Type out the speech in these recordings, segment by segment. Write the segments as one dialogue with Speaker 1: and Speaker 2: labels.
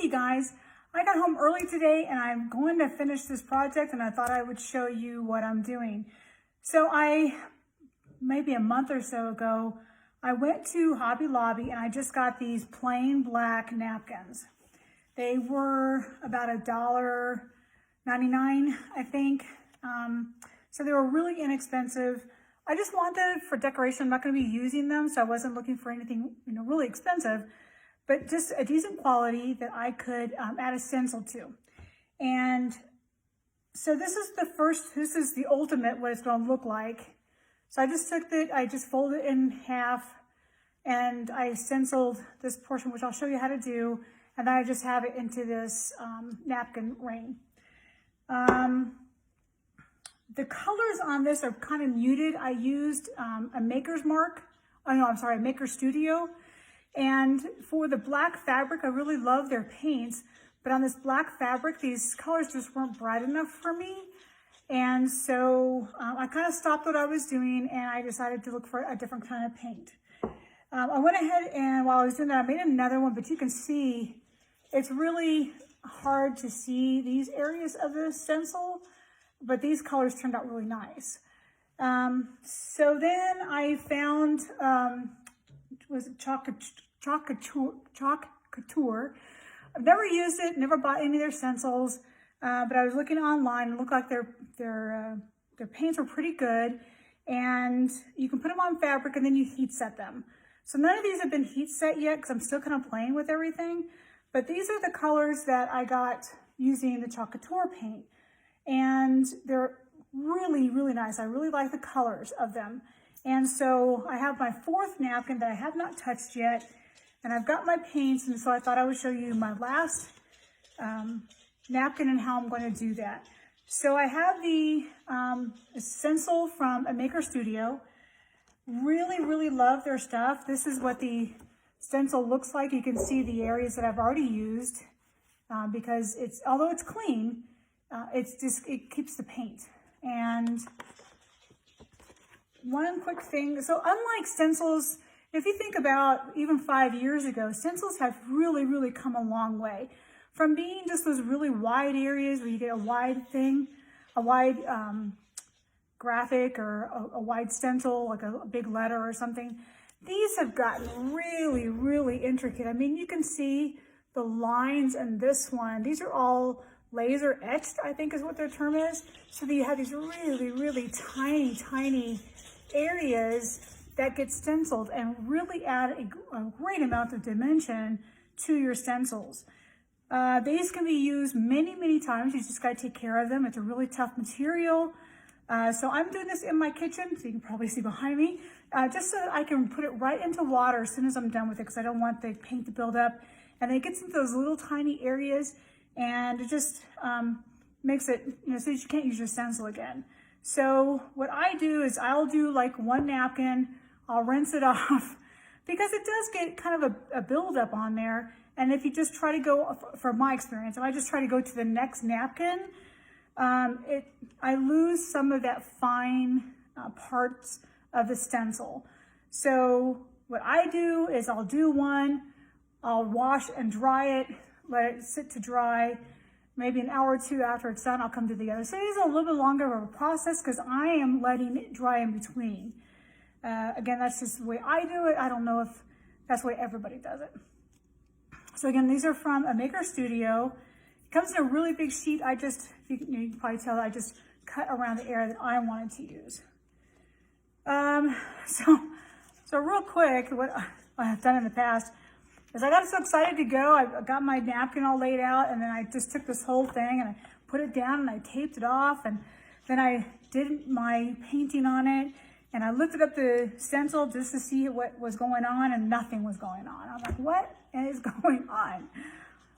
Speaker 1: Hey guys, I got home early today and I'm going to finish this project, and I thought I would show you what I'm doing. So maybe a month or so ago, I went to Hobby Lobby and I just got these plain black napkins. They were about $1.99, I think. So they were really inexpensive. I just wanted for decoration. I'm not going to be using them, so I wasn't looking for anything, really expensive, but just a decent quality that I could add a stencil to. And so this is the ultimate, what it's going to look like. So I just took it, I just folded it in half, and I stenciled this portion, which I'll show you how to do, and then I just have it into this napkin ring. The colors on this are kind of muted. I used a Maker's Mark. Oh no, I'm sorry, a Maker Studio. And for the black fabric, I really love their paints, but on this black fabric, these colors just weren't bright enough for me. And so I kind of stopped what I was doing and I decided to look for a different kind of paint. I went ahead and while I was doing that, I made another one, but you can see it's really hard to see these areas of the stencil, but these colors turned out really nice. So then I found, was it Chalk Couture. I've never used it, never bought any of their stencils, but I was looking online. It looked like their paints were pretty good, and you can put them on fabric and then you heat set them. So none of these have been heat set yet because I'm still kind of playing with everything, but these are the colors that I got using the Chalk Couture paint, and they're really, really nice. I really like the colors of them. And so I have my fourth napkin that I have not touched yet, and I've got my paints, and so I thought I would show you my last napkin and how I'm going to do that. So I have the stencil from a Maker Studio. Really, really love their stuff. This is what the stencil looks like. You can see the areas that I've already used because although it's clean, it keeps the paint. And one quick thing, so unlike stencils, if you think about even 5 years ago, stencils have really, really come a long way. From being just those really wide areas where you get a wide thing, a wide graphic or a wide stencil, like a big letter or something, these have gotten really, really intricate. I mean, you can see the lines in this one. These are all laser etched, I think is what their term is. So that you have these really, really tiny, tiny areas that get stenciled and really add a great amount of dimension to your stencils. These can be used many, many times. You just got to take care of them. It's a really tough material. So I'm doing this in my kitchen, so you can probably see behind me, just so that I can put it right into water as soon as I'm done with it, because I don't want the paint to build up. And then it gets into those little tiny areas, and it just makes it, so you can't use your stencil again. So what I do is I'll do like one napkin, I'll rinse it off, because it does get kind of a buildup on there. And if you just try to go, from my experience, if I just try to go to the next napkin, I lose some of that fine parts of the stencil. So what I do is I'll do one, I'll wash and dry it, let it sit to dry. Maybe an hour or two after it's done, I'll come to the other. So it is a little bit longer of a process because I am letting it dry in between. Again, that's just the way I do it. I don't know if that's the way everybody does it. So again, these are from a Maker Studio. It comes in a really big sheet. You can probably tell I just cut around the area that I wanted to use. So real quick, what I have done in the past is I got so excited to go. I got my napkin all laid out, and then I just took this whole thing and I put it down and I taped it off, and then I did my painting on it, and I lifted up the stencil just to see what was going on, and nothing was going on. I'm like, what is going on?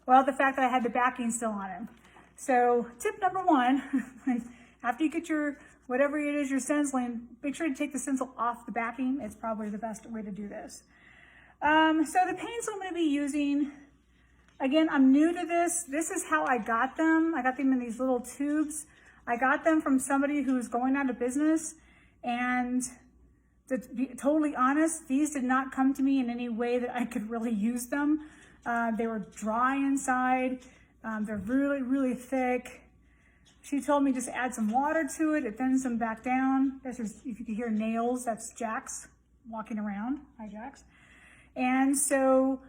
Speaker 1: Well, the fact that I had the backing still on it. So tip number one, after you get your, whatever it is you're stenciling, make sure to take the stencil off the backing. It's probably the best way to do this. So the paints I'm going to be using, again, I'm new to this. This is how I got them. I got them in these little tubes. I got them from somebody who's going out of business, and to be totally honest, these did not come to me in any way that I could really use them. They were dry inside. They're really, really thick. She told me just add some water to it. It thins them back down. That's just, if you can hear nails, that's Jax walking around. Hi, Jax. And so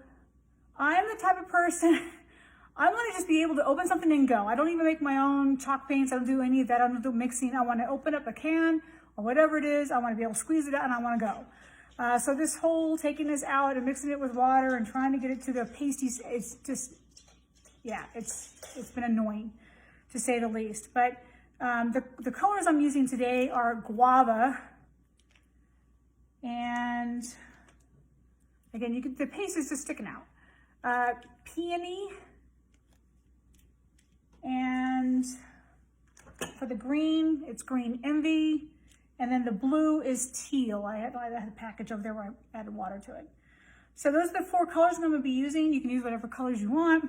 Speaker 1: I'm the type of person, I want to just be able to open something and go. I don't even make my own chalk paints. I don't do any of that. I don't do mixing. I want to open up a can or whatever it is. I want to be able to squeeze it out and I want to go. So this whole taking this out and mixing it with water and trying to get it to the pasty, it's just, yeah, it's been annoying to say the least. But the colors I'm using today are guava. And again, you can, the paste is just sticking out. Peony. And for the green, it's Green Envy. And then the blue is Teal. I had a package over there where I added water to it. So those are the 4 colors I'm going to be using. You can use whatever colors you want.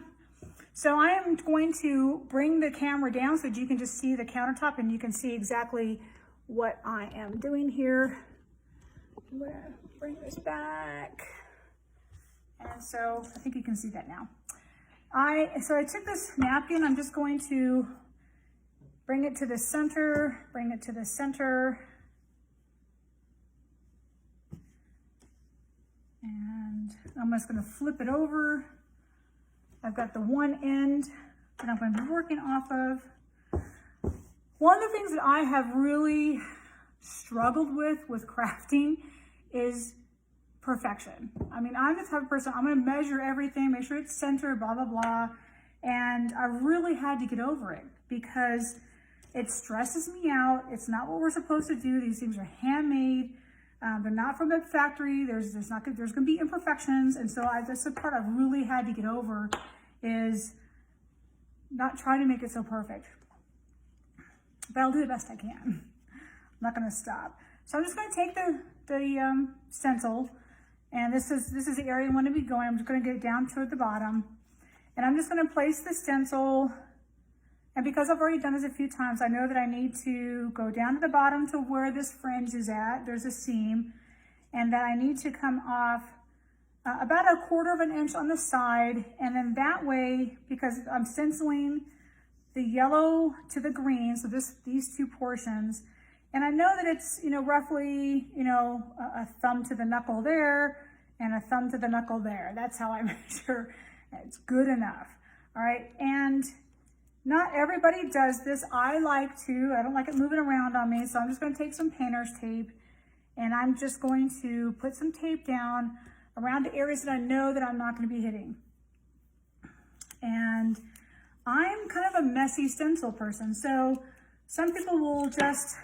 Speaker 1: So I am going to bring the camera down so that you can just see the countertop and you can see exactly what I am doing here. I'm going to bring this back. And so I think you can see that now. So I took this napkin, I'm just going to bring it to the center, bring it to the center. And I'm just going to flip it over. I've got the one end that I'm going to be working off of. One of the things that I have really struggled with crafting is perfection. I mean, I'm the type of person, I'm going to measure everything, make sure it's centered, blah, blah, blah. And I really had to get over it because it stresses me out. It's not what we're supposed to do. These things are handmade. They're not from the factory. There's going to be imperfections. And so that's the part I've really had to get over, is not trying to make it so perfect. But I'll do the best I can. I'm not going to stop. So I'm just going to take the stencil, and this is the area I want to be going. I'm just going to get it down toward the bottom, and I'm just going to place the stencil. And because I've already done this a few times, I know that I need to go down to the bottom to where this fringe is at. There's a seam, and that I need to come off about 1/4 of an inch on the side. And then that way, because I'm stenciling the yellow to the green, so these 2 portions, and I know that it's, roughly, a thumb to the knuckle there and a thumb to the knuckle there. That's how I measure. It's good enough. All right. And not everybody does this. I don't like it moving around on me. So I'm just going to take some painter's tape, and I'm just going to put some tape down around the areas that I know that I'm not going to be hitting. And I'm kind of a messy stencil person. So some people will just,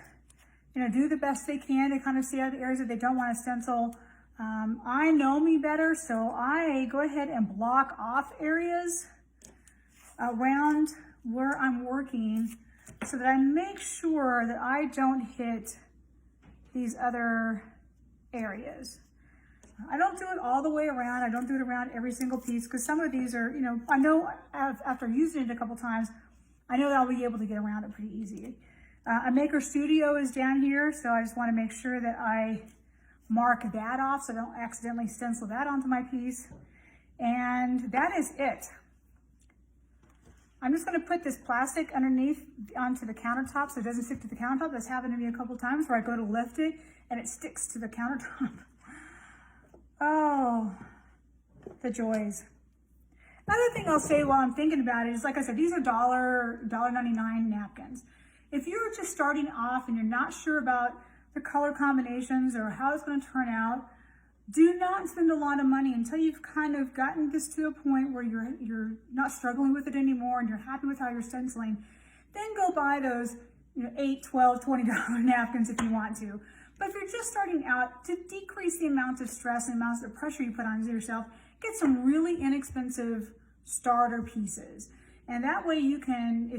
Speaker 1: do the best they can to kind of see out the areas that they don't want to stencil. I know me better, so I go ahead and block off areas around where I'm working so that I make sure that I don't hit these other areas. I don't do it all the way around. I don't do it around every single piece, because some of these are, I know after using it a couple times, I know that I'll be able to get around it pretty easy. A Maker Studio is down here, so I just want to make sure that I mark that off so I don't accidentally stencil that onto my piece. And that is it. I'm just going to put this plastic underneath onto the countertop so it doesn't stick to the countertop. That's happened to me a couple times where I go to lift it and it sticks to the countertop. Oh, the joys. Another thing I'll say while I'm thinking about it is, like I said, these are $1.99 napkins. If you're just starting off and you're not sure about the color combinations or how it's going to turn out, do not spend a lot of money until you've kind of gotten this to a point where you're not struggling with it anymore and you're happy with how you're stenciling. Then go buy those $8, $12, $20 napkins if you want to. But if you're just starting out, to decrease the amount of stress and amounts of pressure you put on yourself, get some really inexpensive starter pieces. And that way you can,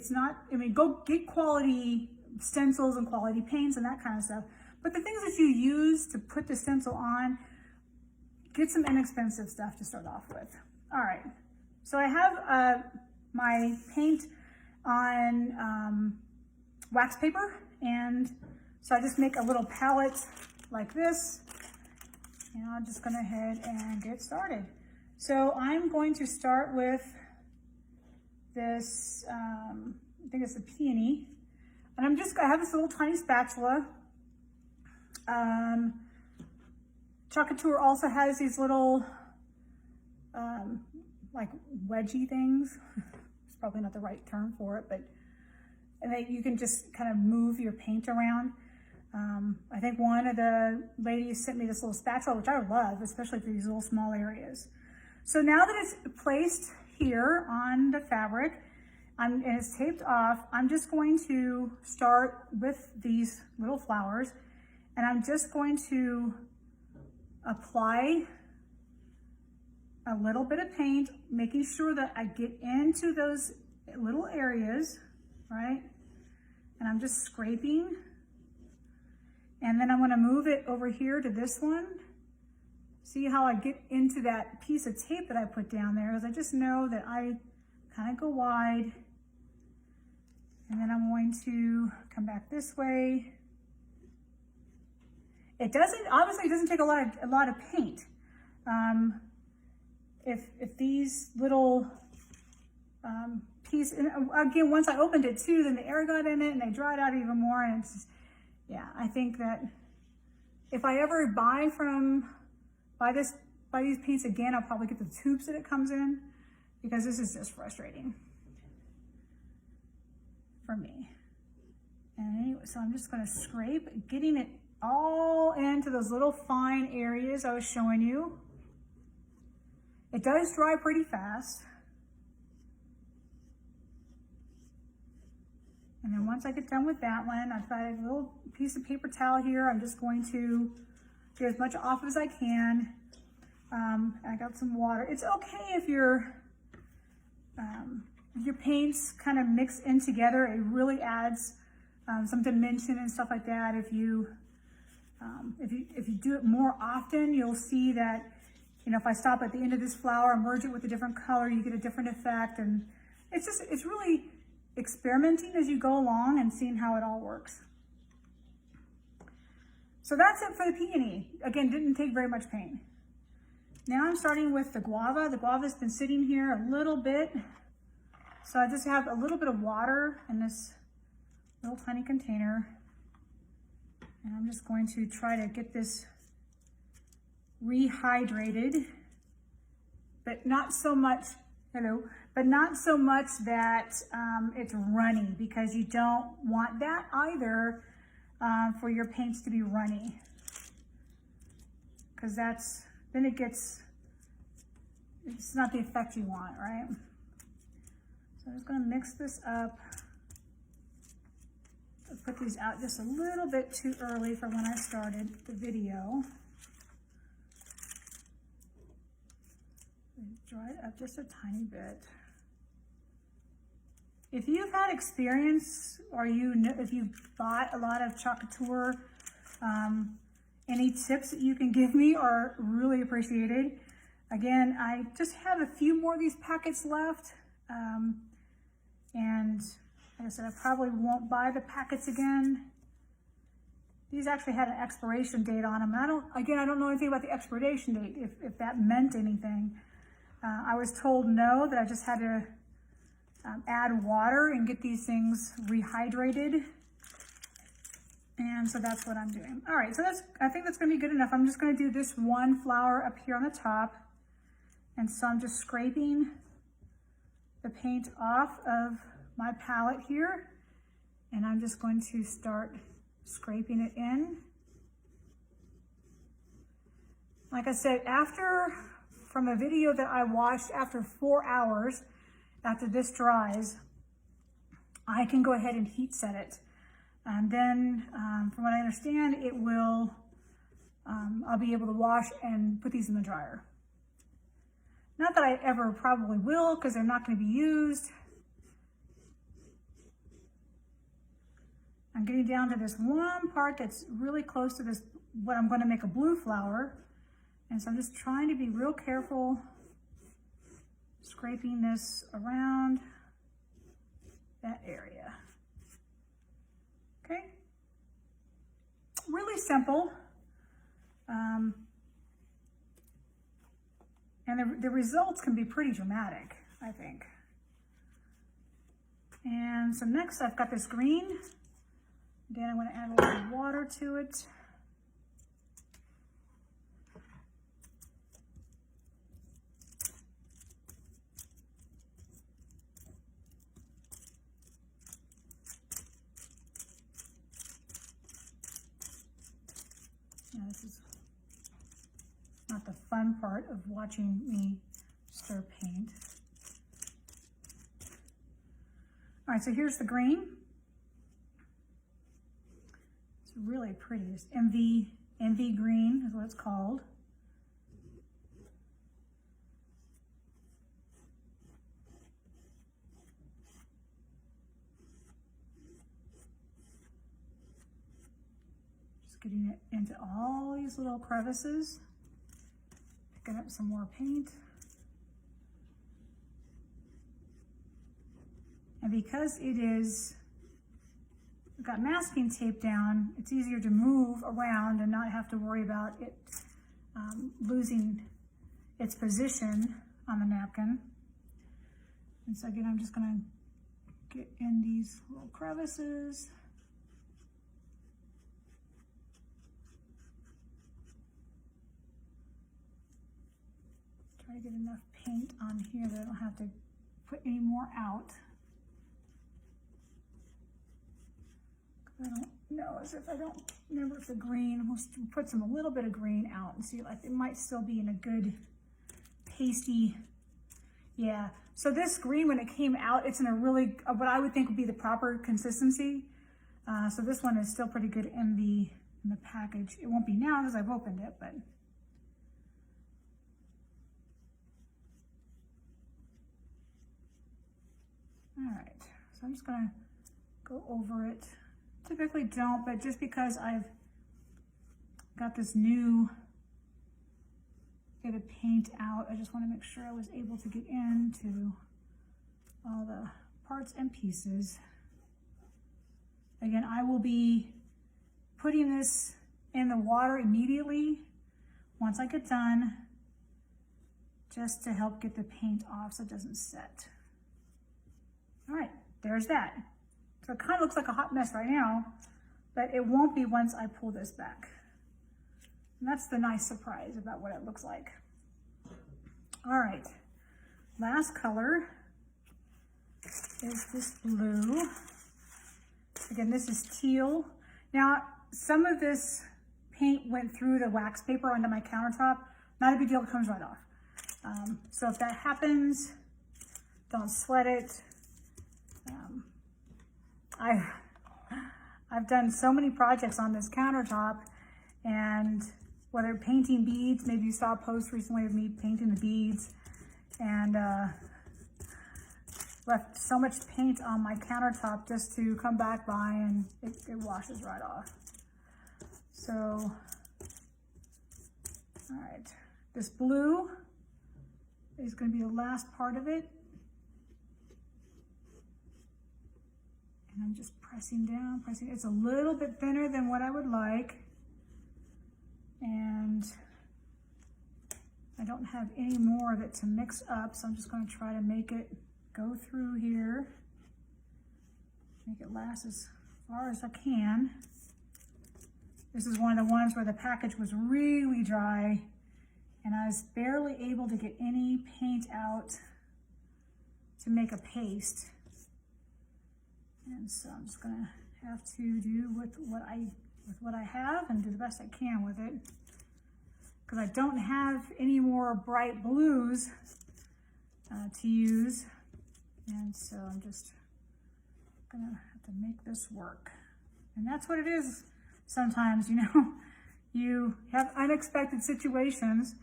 Speaker 1: go get quality stencils and quality paints and that kind of stuff. But the things that you use to put the stencil on, get some inexpensive stuff to start off with. All right, so I have my paint on wax paper, and so I just make a little palette like this, and I'm just gonna head and get started. So I'm going to start with this, I think it's a peony. And I have this little tiny spatula. Chocolatier also has these little, like wedgy things. It's probably not the right term for it, but and then you can just kind of move your paint around. I think one of the ladies sent me this little spatula, which I love, especially for these little small areas. So now that it's placed here on the fabric, and it's taped off, I'm just going to start with these little flowers, and I'm just going to apply a little bit of paint, making sure that I get into those little areas, right? And I'm just scraping. And then I'm gonna move it over here to this one. See how I get into that piece of tape that I put down there, as I just know that I kind of go wide. And then I'm going to come back this way. Obviously it doesn't take a lot of paint. If these little piece, and again, once I opened it too, then the air got in it and they dried out even more. And it's just, yeah, I think that if I ever buy these paints again, I'll probably get the tubes that it comes in, because this is just frustrating for me. And anyway, so I'm just going to scrape, getting it all into those little fine areas I was showing you. It does dry pretty fast. And then once I get done with that one, I've got a little piece of paper towel here. I'm just going to get as much off as I can. I got some water. It's okay if your paints kind of mix in together. It really adds some dimension and stuff like that. If you do it more often, you'll see that, you know, if I stop at the end of this flower and merge it with a different color, you get a different effect. And it's really experimenting as you go along and seeing how it all works. So that's it for the peony. Again, didn't take very much paint. Now I'm starting with the guava. The guava's been sitting here a little bit. So I just have a little bit of water in this little tiny container. And I'm just going to try to get this rehydrated, but not so much, but not so much that it's runny, because you don't want that either for your paints to be runny, because then it's not the effect you want, right? So I'm just going to mix this up. I put these out just a little bit too early for when I started the video. Dry it up just a tiny bit. If you've had experience, or if you've bought a lot of Chocolatier, any tips that you can give me are really appreciated. Again, I just have a few more of these packets left. And like I said, I probably won't buy the packets again. These actually had an expiration date on them. I don't know anything about the expiration date, if that meant anything. I was told no, that I just had to add water and get these things rehydrated. And so that's what I'm doing. All right, so I think that's gonna be good enough. I'm just gonna do this one flower up here on the top. And so I'm just scraping the paint off of my palette here. And I'm just going to start scraping it in. Like I said, from a video that I watched, after 4 hours, after this dries, I can go ahead and heat set it. And then, from what I understand, I'll be able to wash and put these in the dryer. Not that I ever probably will, because they're not going to be used. I'm getting down to this one part that's really close to this, what I'm going to make a blue flower. And so I'm just trying to be real careful, scraping this around that area. Okay, really simple. And the results can be pretty dramatic, I think. And so next I've got this green. Again, I'm going to add a little water to it. Yeah, this is not the fun part of watching me stir paint. All right, so here's the green. It's really pretty. It's MV green is what it's called. Just getting it into all these little crevices. Picking up some more paint. And because I've got masking tape down, it's easier to move around and not have to worry about it losing its position on the napkin. And so again, I'm just gonna get in these little crevices. Try to get enough paint on here that I don't have to put any more out. I don't know, as if I don't remember if the green, we'll put a little bit of green out and see, like it might still be in a good pasty, yeah. So this green, when it came out, it's in a really, what I would think would be the proper consistency. So this one is still pretty good in the package. It won't be now because I've opened it, but. All right, so I'm just gonna go over it. Typically don't, but just because I've got this new bit of paint out, I just want to make sure I was able to get into all the parts and pieces. Again, I will be putting this in the water immediately once I get done, just to help get the paint off so it doesn't set. All right, there's that. So it kind of looks like a hot mess right now, but it won't be once I pull this back. And that's the nice surprise about what it looks like. All right, last color is this blue. Again, this is teal. Now, some of this paint went through the wax paper onto my countertop. Not a big deal, it comes right off. So if that happens, don't sweat it. I've done so many projects on this countertop, and whether painting beads, maybe you saw a post recently of me painting the beads, and left so much paint on my countertop just to come back by and it washes right off. So, all right, this blue is going to be the last part of it. And I'm just pressing down, pressing. It's a little bit thinner than what I would like. And I don't have any more of it to mix up, so I'm just going to try to make it go through here. Make it last as far as I can. This is one of the ones where the package was really dry and I was barely able to get any paint out to make a paste. And so I'm just gonna have to do with what I have and do the best I can with it. Because I don't have any more bright blues to use. And so I'm just gonna have to make this work. And that's what it is sometimes, you know. You have unexpected situations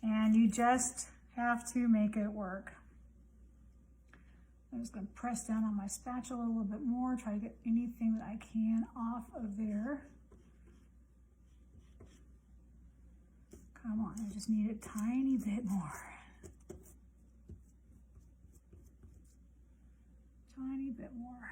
Speaker 1: and you just have to make it work. I'm just going to press down on my spatula a little bit more, try to get anything that I can off of there. Come on, I just need a tiny bit more. Tiny bit more.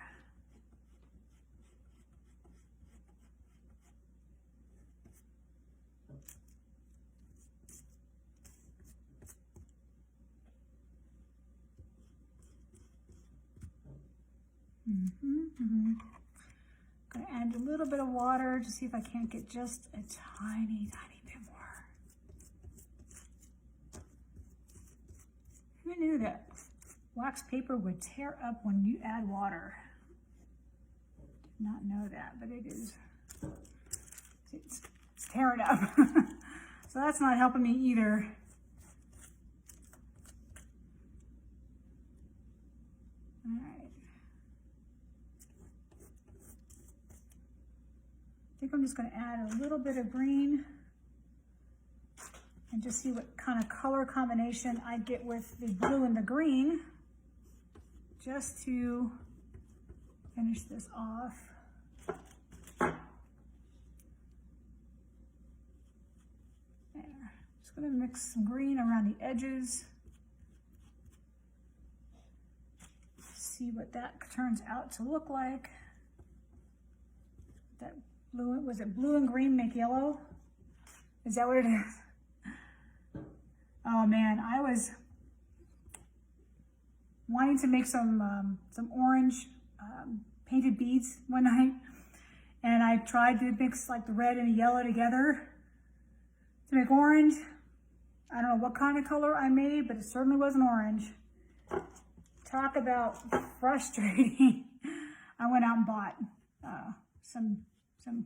Speaker 1: I'm gonna add a little bit of water to see if I can't get just a tiny, tiny bit more. Who knew that wax paper would tear up when you add water? Did not know that, but it is. It's tearing up. So that's not helping me either. All right. I think I'm just going to add a little bit of green and just see what kind of color combination I get with the blue and the green, just to finish this off. There. Just going to mix some green around the edges. See what that turns out to look like. That blue, was it blue and green make yellow? Is that what it is? Oh man, I was wanting to make some orange painted beads one night, and I tried to mix like the red and the yellow together to make orange. I don't know what kind of color I made, but it certainly wasn't orange. Talk about frustrating. I went out and bought some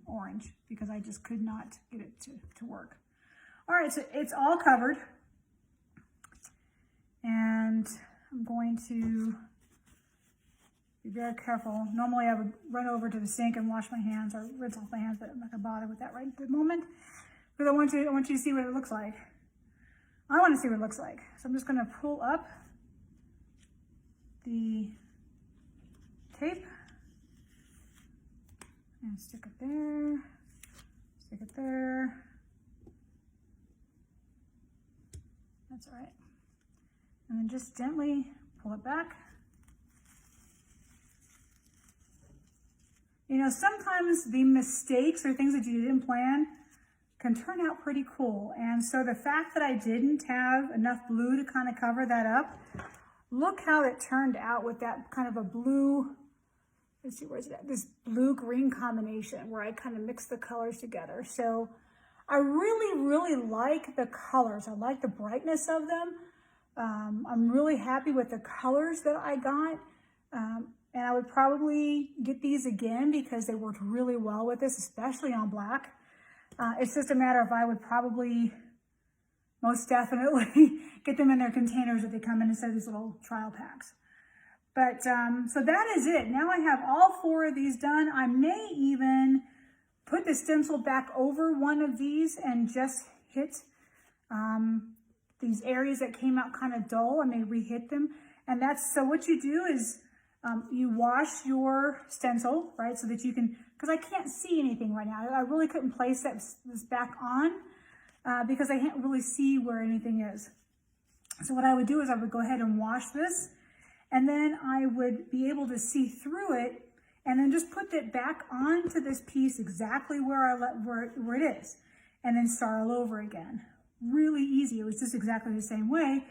Speaker 1: orange because I just could not get it to work. All right, so it's all covered. And I'm going to be very careful. Normally I would run over to the sink and wash my hands or rinse off my hands, but I'm not gonna bother with that right at the moment because I want you to see what it looks like. I want to see what it looks like. So I'm just gonna pull up the tape and stick it there, stick it there. That's all right. And then just gently pull it back. You know, sometimes the mistakes or things that you didn't plan can turn out pretty cool. And so the fact that I didn't have enough blue to kind of cover that up, look how it turned out with that kind of a blue, let's see, where's that? This blue-green combination where I kind of mixed the colors together. So I really, really like the colors. I like the brightness of them. I'm really happy with the colors that I got. And I would probably get these again because they worked really well with this, especially on black. It's just a matter of I would probably most definitely get them in their containers that they come in instead of these little trial packs. But so that is it. Now I have all 4 of these done. I may even put the stencil back over one of these and just hit these areas that came out kind of dull. I may re-hit them. And that's, so what you do is you wash your stencil, right? So that you can, because I can't see anything right now. I really couldn't place this back on because I can't really see where anything is. So what I would do is I would go ahead and wash this, and then I would be able to see through it and then just put it back onto this piece exactly where where it is, and then start all over again. Really easy. It was just exactly the same way,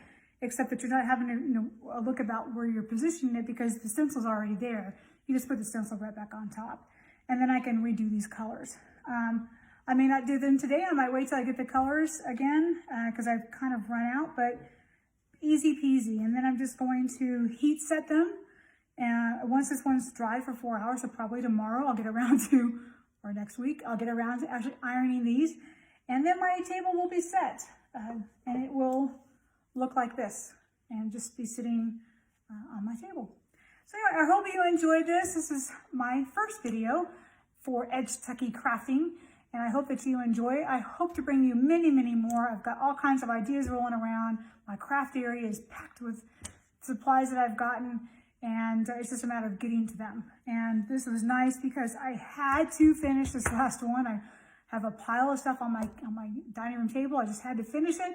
Speaker 1: except that you're not having to look about where you're positioning it because the stencil's already there. You just put the stencil right back on top. And then I can redo these colors. I may not do them today. I might wait till I get the colors again because I've kind of run out, but easy peasy. And then I'm just going to heat set them. And once this one's dry for 4 hours, so probably tomorrow I'll get around to, or next week, I'll get around to actually ironing these. And then my table will be set and it will look like this and just be sitting on my table. So anyway, I hope you enjoyed this. This is my first video for Edge Tucky Crafting, and I hope that you enjoy it. I hope to bring you many, many more. I've got all kinds of ideas rolling around. My craft area is packed with supplies that I've gotten, and it's just a matter of getting to them. And this was nice because I had to finish this last one. I have a pile of stuff on my dining room table. I just had to finish it.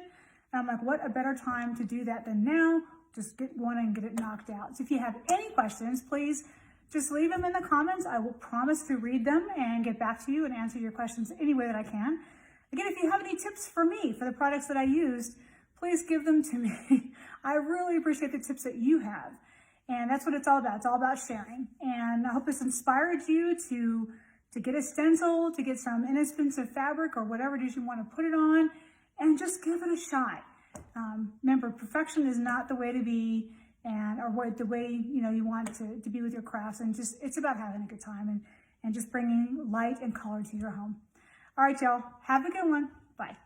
Speaker 1: And I'm like, what a better time to do that than now? Just get one and get it knocked out. So if you have any questions, please just leave them in the comments. I will promise to read them and get back to you and answer your questions any way that I can. Again, if you have any tips for me for the products that I used, please give them to me. I really appreciate the tips that you have. And that's what it's all about. It's all about sharing. And I hope this inspired you to get a stencil, to get some inexpensive fabric or whatever it is you want to put it on, and just give it a shot. Remember, perfection is not the way to be, or the way you want to be with your crafts. And just it's about having a good time and just bringing light and color to your home. All right, y'all. Have a good one. Bye.